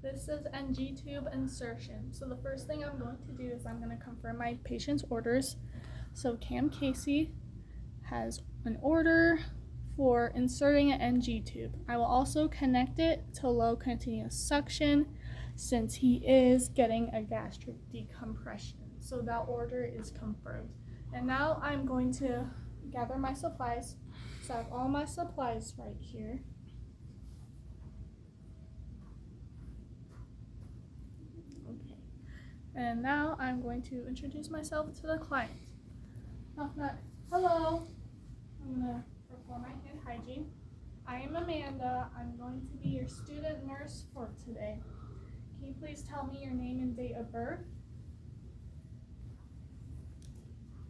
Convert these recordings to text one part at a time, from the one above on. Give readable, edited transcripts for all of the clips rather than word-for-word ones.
This is NG tube insertion. So the first thing I'm going to do is I'm going to confirm my patient's orders. So Cam Casey has an order for inserting an NG tube. I will also connect it to low continuous suction since he is getting a gastric decompression. So that order is confirmed. And now I'm going to gather my supplies. So I have all my supplies right here. Okay. And now I'm going to introduce myself to the client. Knock, knock. Hello. I'm going to perform my hand hygiene. I am Amanda. I'm going to be your student nurse for today. Can you please tell me your name and date of birth?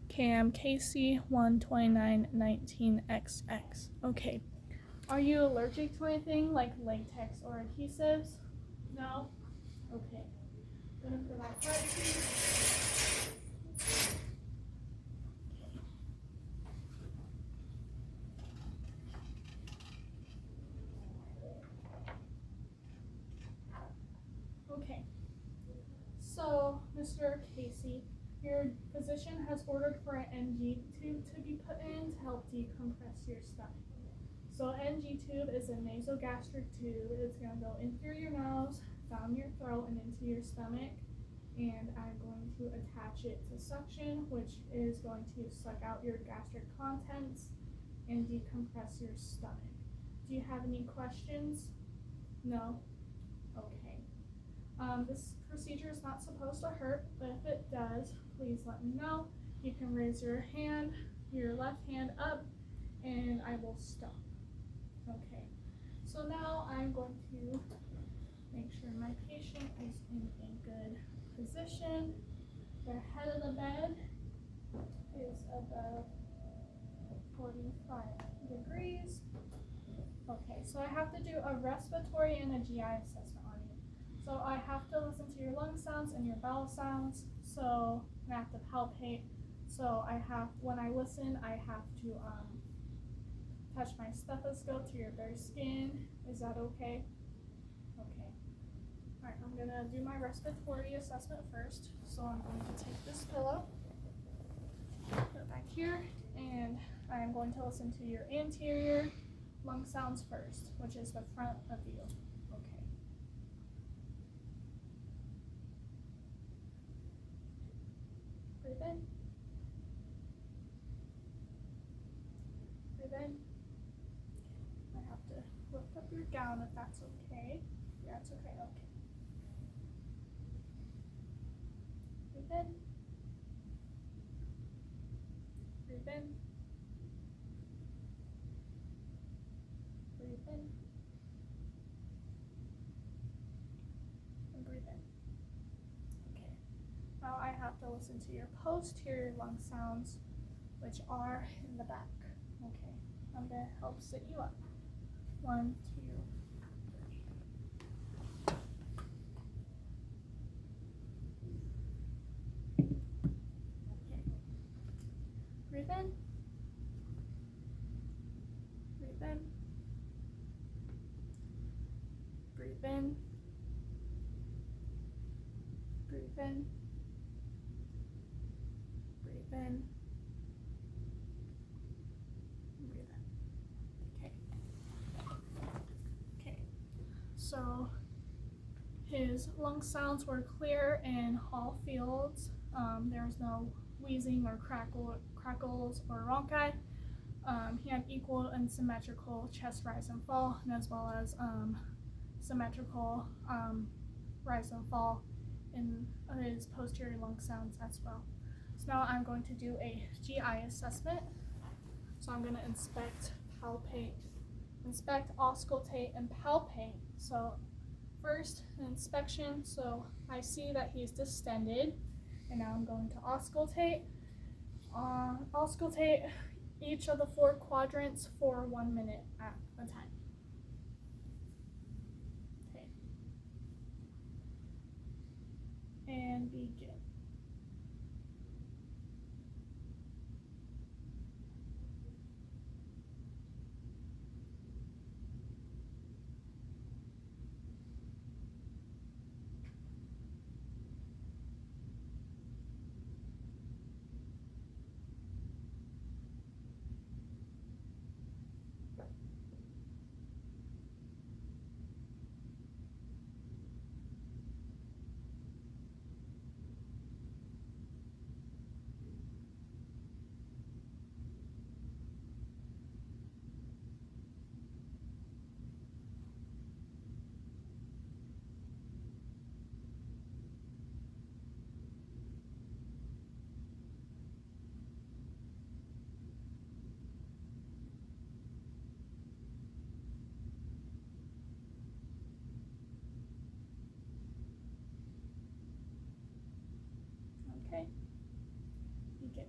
Cam Casey 12919XX. Okay. Are you allergic to anything like latex or adhesives? No? Okay. I'm going to provide part Okay. So, Mr. Casey, your physician has ordered for an NG tube to be put in to help decompress your stomach. So NG tube is a nasogastric tube. It's going to go in through your nose, down your throat, and into your stomach. And I'm going to attach it to suction, which is going to suck out your gastric contents and decompress your stomach. Do you have any questions? No? Okay. This procedure is not supposed to hurt, but if it does, please let me know. You can raise your hand, your left hand up, and I will stop. Okay, so now I'm going to make sure my patient is in a good position. Their head of the bed is above 45 degrees. Okay, so I have to do a respiratory and a GI assessment on you. So I have to listen to your lung sounds and your bowel sounds. So I have to palpate. So when I listen, I have to touch my stethoscope to your bare skin. Is that okay? Okay. Alright, I'm gonna do my respiratory assessment first. So I'm going to take this pillow, put it back here, and I am going to listen to your anterior lung sounds first, which is the front of you. Okay. Breathe in. Breathe in. I have to lift up your gown if that's okay. Yeah, it's okay. Okay. Breathe in. Breathe in. Breathe in. And breathe in. Okay. Now I have to listen to your posterior lung sounds, which are in the back. Okay. I'm going to help sit you up. 1, 2, 3. Okay. Breathe in. Breathe in. Breathe in. Breathe in. Breathe in. So his lung sounds were clear in all fields. There was no wheezing or crackles or rhonchi. He had equal and symmetrical chest rise and fall, and as well as symmetrical rise and fall in his posterior lung sounds as well. So now I'm going to do a GI assessment. So I'm going to inspect, auscultate, and palpate. So first, an inspection. So I see that he's distended, and now I'm going to auscultate. Auscultate each of the 4 quadrants for 1 minute at a time. Okay. And begin. Okay. Begin.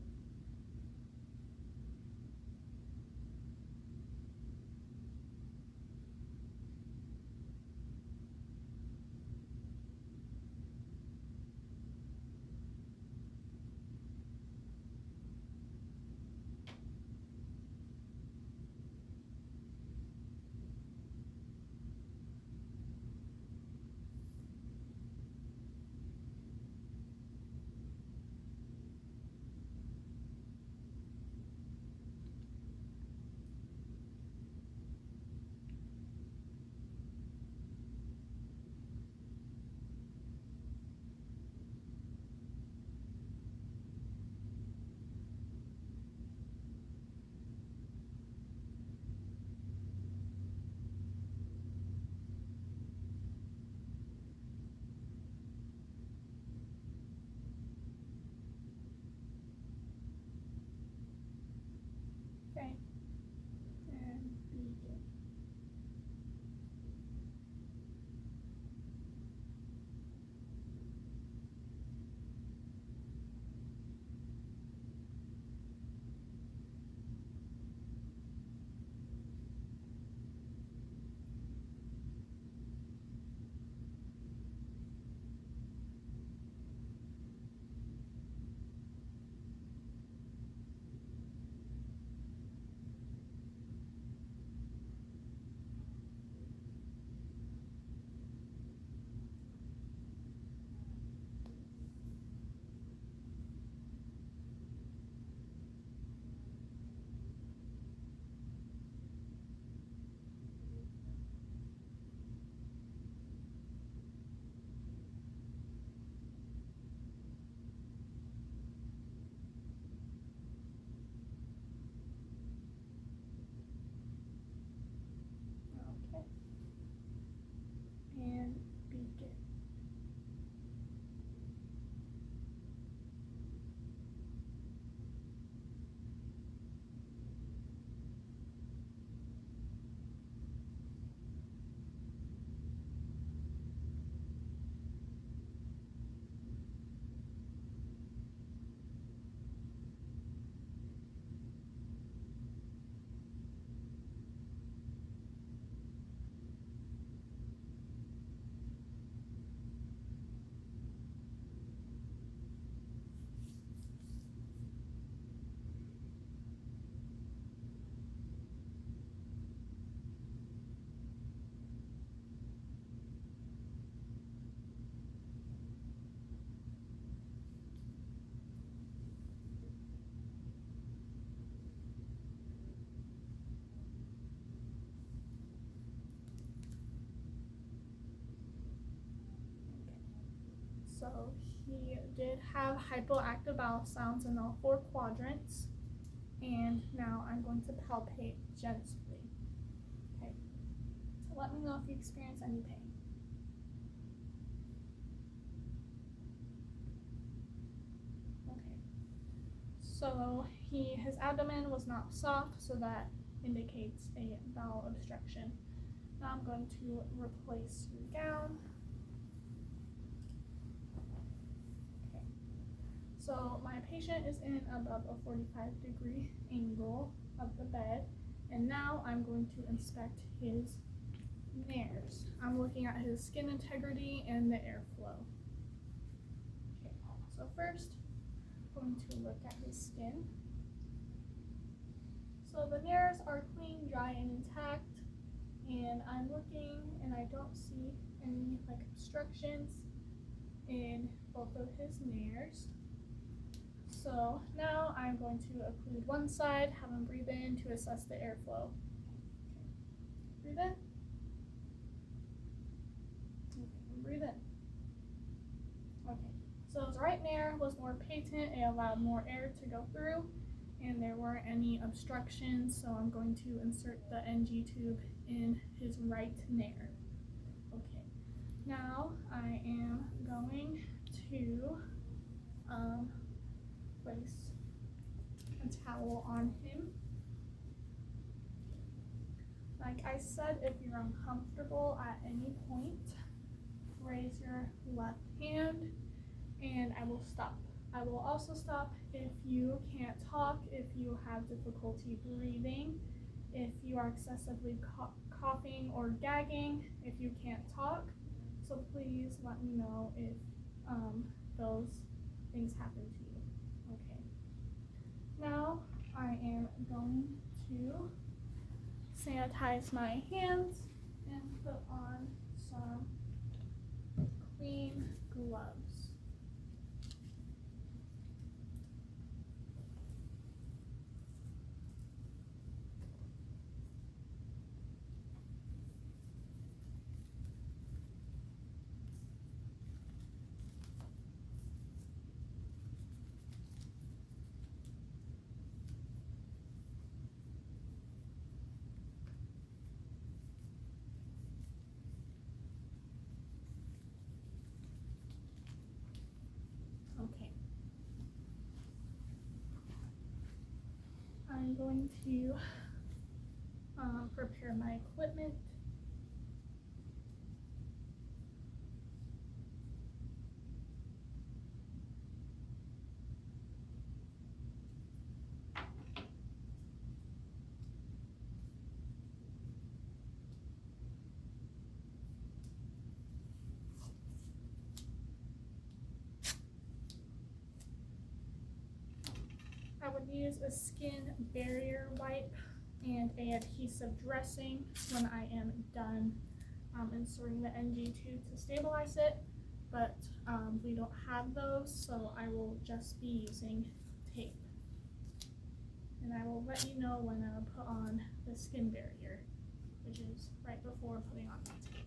Okay. And begin. Okay. And begin. So he did have hypoactive bowel sounds in all 4 quadrants. And now I'm going to palpate gently. Okay. So let me know if you experience any pain. Okay. So his abdomen was not soft, so that indicates a bowel obstruction. Now I'm going to replace your gown. Okay. So my patient is in about a 45-degree angle of the bed, and now I'm going to inspect his nares. I'm looking at his skin integrity and the airflow. Okay, so first, I'm going to look at his skin. So the nares are clean, dry, and intact, and I'm looking and I don't see any obstructions in both of his nares. So now I'm going to occlude one side, have him breathe in to assess the airflow. Okay. Breathe in. Okay, breathe in. Okay, so his right nare was more patent, it allowed more air to go through, and there weren't any obstructions, so I'm going to insert the NG tube in his right nare. Okay, now I am going to place a towel on him. Like I said, if you're uncomfortable at any point, raise your left hand and I will stop. I will also stop if you can't talk, if you have difficulty breathing, if you are excessively coughing or gagging, if you can't talk. So please let me know if those things happen to you. Okay. Now I am going to sanitize my hands and put on some clean gloves. Okay. I'm going to prepare my equipment. I would use a skin barrier wipe and an adhesive dressing when I am done inserting the NG tube to stabilize it, but we don't have those, so I will just be using tape. And I will let you know when I put on the skin barrier, which is right before putting on the tape.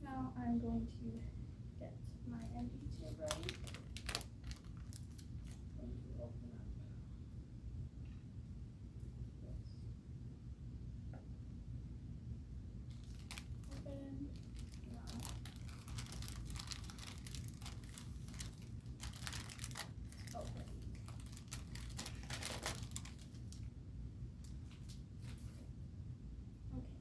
Now I'm going to get my NG tube ready. I'm going to open up this. Open. Now it's open. Okay.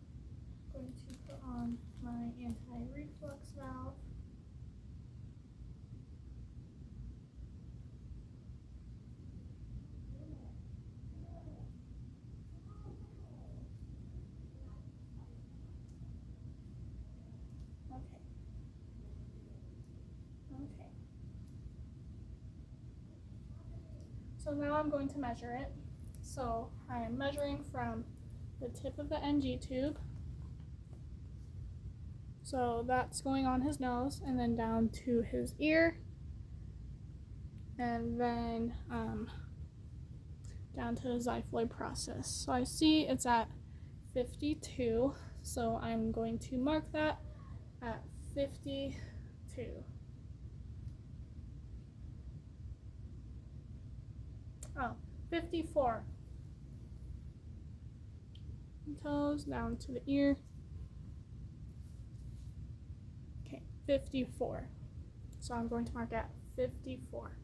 Going to put on my anti-reflux valve. Okay. Okay. So now I'm going to measure it. So I'm measuring from the tip of the NG tube. So that's going on his nose and then down to his ear, and then down to the xiphoid process. So I see it's at 52, so I'm going to mark that at 52. Oh, 54. Toes down to the ear. Okay, 54. So I'm going to mark at 54.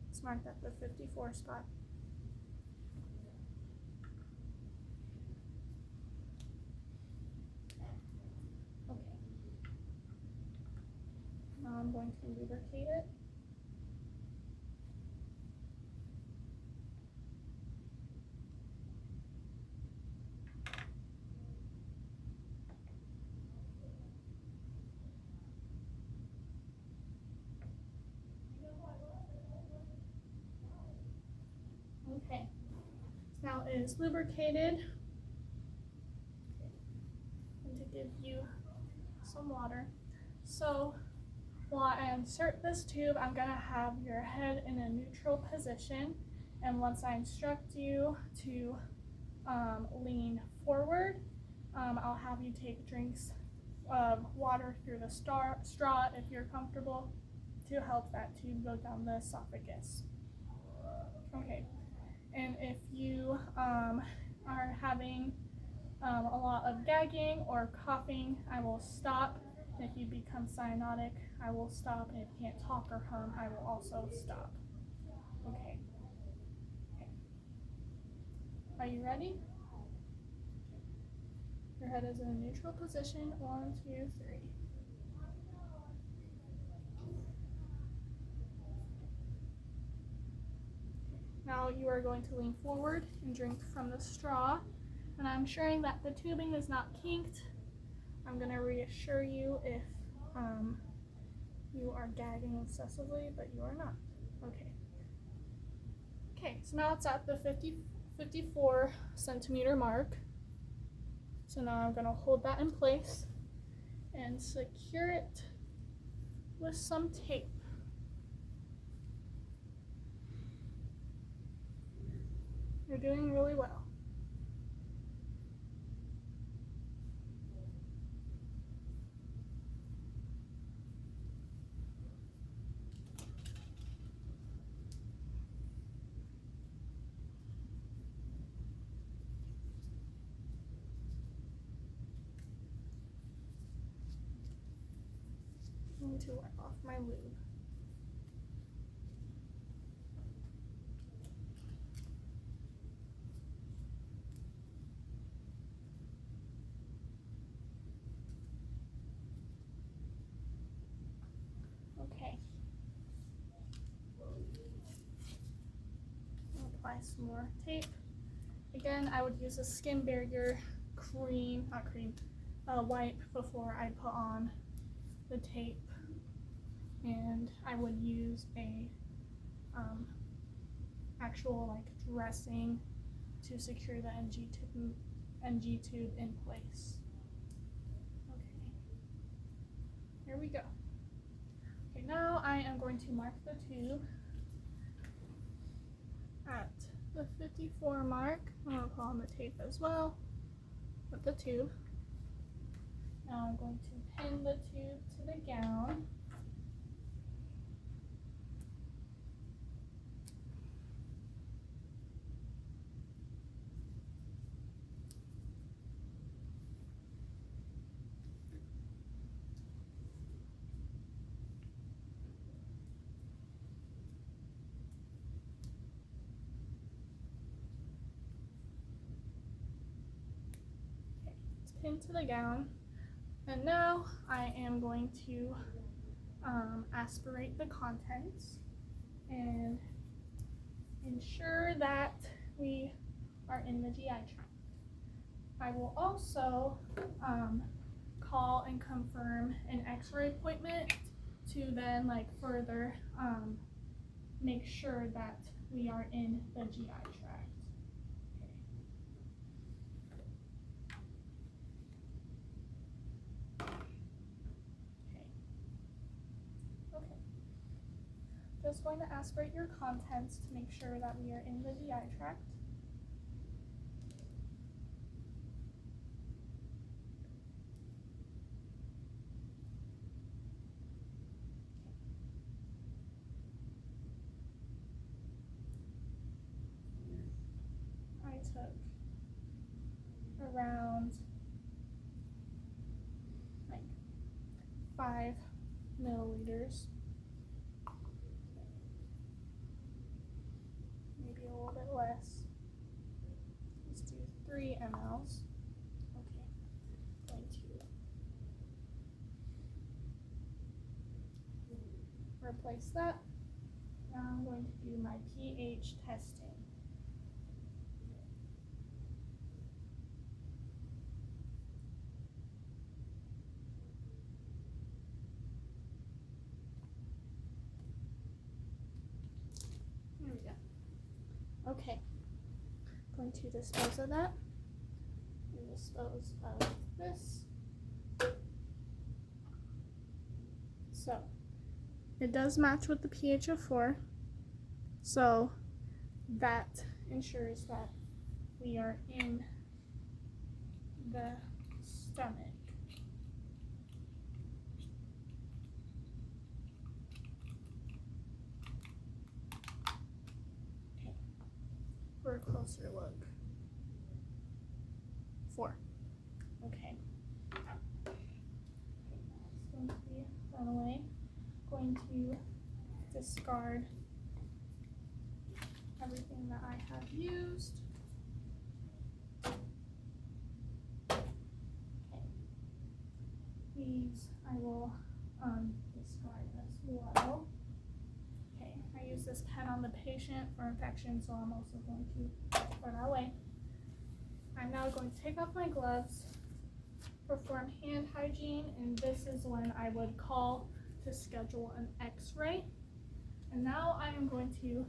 Let's mark at the 54 spot. Okay. Now I'm going to lubricate it. Okay, now it is lubricated. I'm going to give you some water. So while I insert this tube, I'm going to have your head in a neutral position, and once I instruct you to lean forward, I'll have you take drinks of water through the straw if you're comfortable, to help that tube go down the esophagus. Okay. And if you are having a lot of gagging or coughing, I will stop. If you become cyanotic, I will stop. And if you can't talk or hum, I will also stop. Okay. Are you ready? Your head is in a neutral position. 1, 2, 3. Now you are going to lean forward and drink from the straw. And I'm ensuring that the tubing is not kinked. I'm going to reassure you if you are gagging excessively, but you are not. Okay. Okay, so now it's at the 54 centimeter mark. So now I'm going to hold that in place and secure it with some tape. You're doing really well. I need to wipe off my lube. Okay. I'll apply some more tape. Again, I would use a skin barrier wipe before I put on the tape, and I would use a actual like dressing to secure the NG tube in place. Okay, here we go. Okay, now I am going to mark the tube at the 54 mark. I'm going to put on the tape as well with the tube. Now I'm going to pin the tube to the gown. Into the gown, and now I am going to aspirate the contents and ensure that we are in the GI tract. I will also call and confirm an x-ray appointment to then further make sure that we are in the GI tract. Just going to aspirate your contents to make sure that we are in the GI tract. I took around 5 milliliters. A little bit less. Let's do 3 mLs. Okay, going to replace that. Now I'm going to do my pH testing. Here we go. Okay. Going to dispose of that and dispose of this. So it does match with the pH of 4, so that ensures that we are in the stomach. For a closer look. 4. Okay. It's going to be thrown away. Going to discard everything that I have used. Okay. These I will discard as well. Okay, I use this pen on the patient for infection, so I'm also going to throw that away. I'm now going to take off my gloves, perform hand hygiene, and this is when I would call to schedule an x-ray. And now I am going to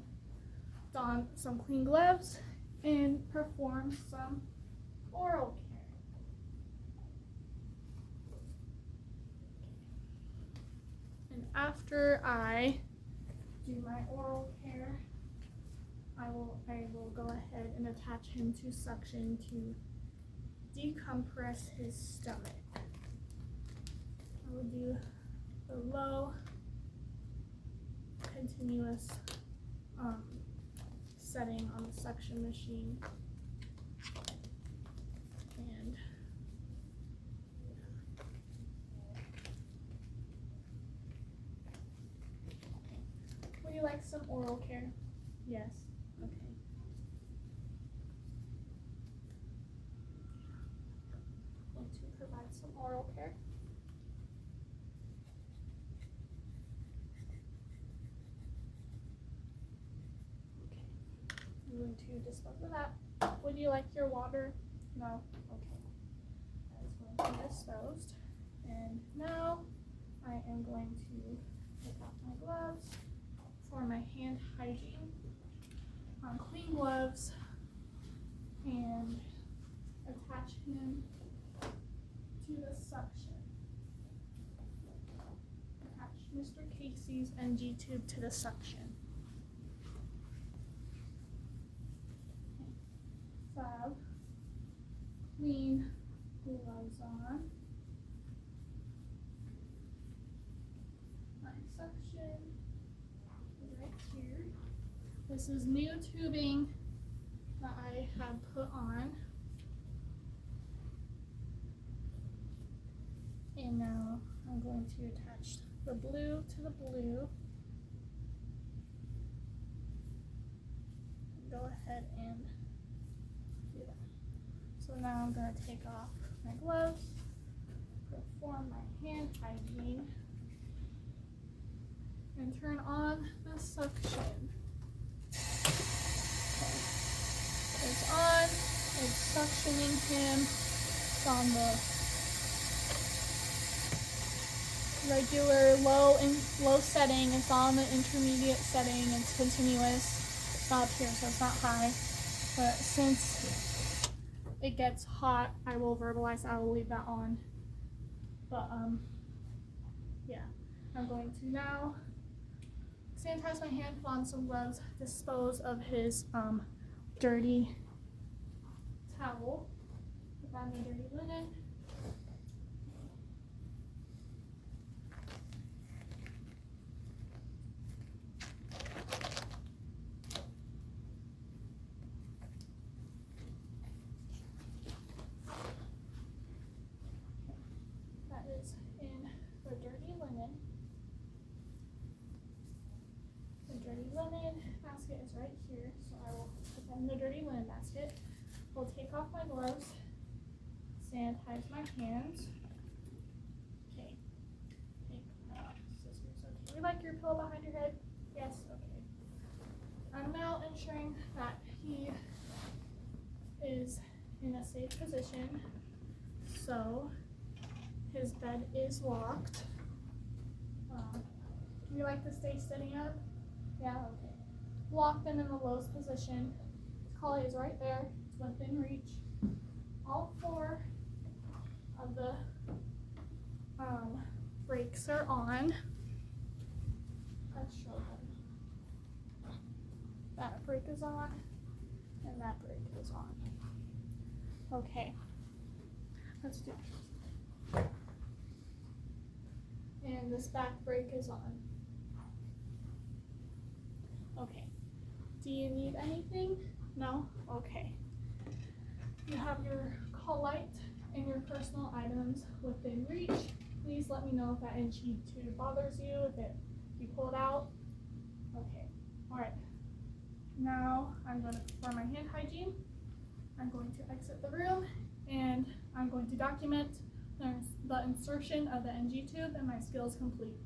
don some clean gloves and perform some oral care. And after I do my oral care, I will go ahead and attach him to suction to decompress his stomach. I will do the low continuous setting on the suction machine. And would you like some oral care? Yes. Okay. I'm going to provide some oral care. I'm going to dispose of that. Would you like your water? No? Okay. That is going to be disposed. And now I am going to take off my gloves for my hand hygiene. On clean gloves and attach him to the suction. Attach Mr. Casey's NG tube to the suction. So I have clean gloves on. My suction is right here. This is new tubing that I have put on. And now I'm going to attach the blue to the blue. Go ahead and do that. So now I'm going to take off my gloves, perform my hand hygiene, and turn on the suction. Okay. It's on, it's suctioning him. It's on the regular low setting. It's on the intermediate setting. It's continuous. It's not up here, so it's not high. But since it gets hot, I will verbalize. I will leave that on. But yeah, I'm going to now sanitize my hand, put on some gloves, dispose of his dirty towel, put on the dirty linen. That is in the dirty linen. The dirty linen basket is right here, so I will put that in the dirty linen basket. We'll take off my gloves, sanitize my hands. Okay, take scissors. Okay, you like your pillow behind your head? Yes, okay. I'm now ensuring that he is in a safe position. So his bed is locked. Do you like to stay sitting up? Yeah, okay. Locked and in the lowest position. His collie is right there. It's within reach. All four of the brakes are on. Let's show them. That brake is on, and that brake is on. Okay. Let's do it. And this back brake is on. Okay. Do you need anything? No? Okay. You have your call light and your personal items within reach. Please let me know if that NG tube bothers you, if you pull it out. Okay, all right. Now I'm going to perform my hand hygiene. I'm going to exit the room and I'm going to document the insertion of the NG tube and my skills complete.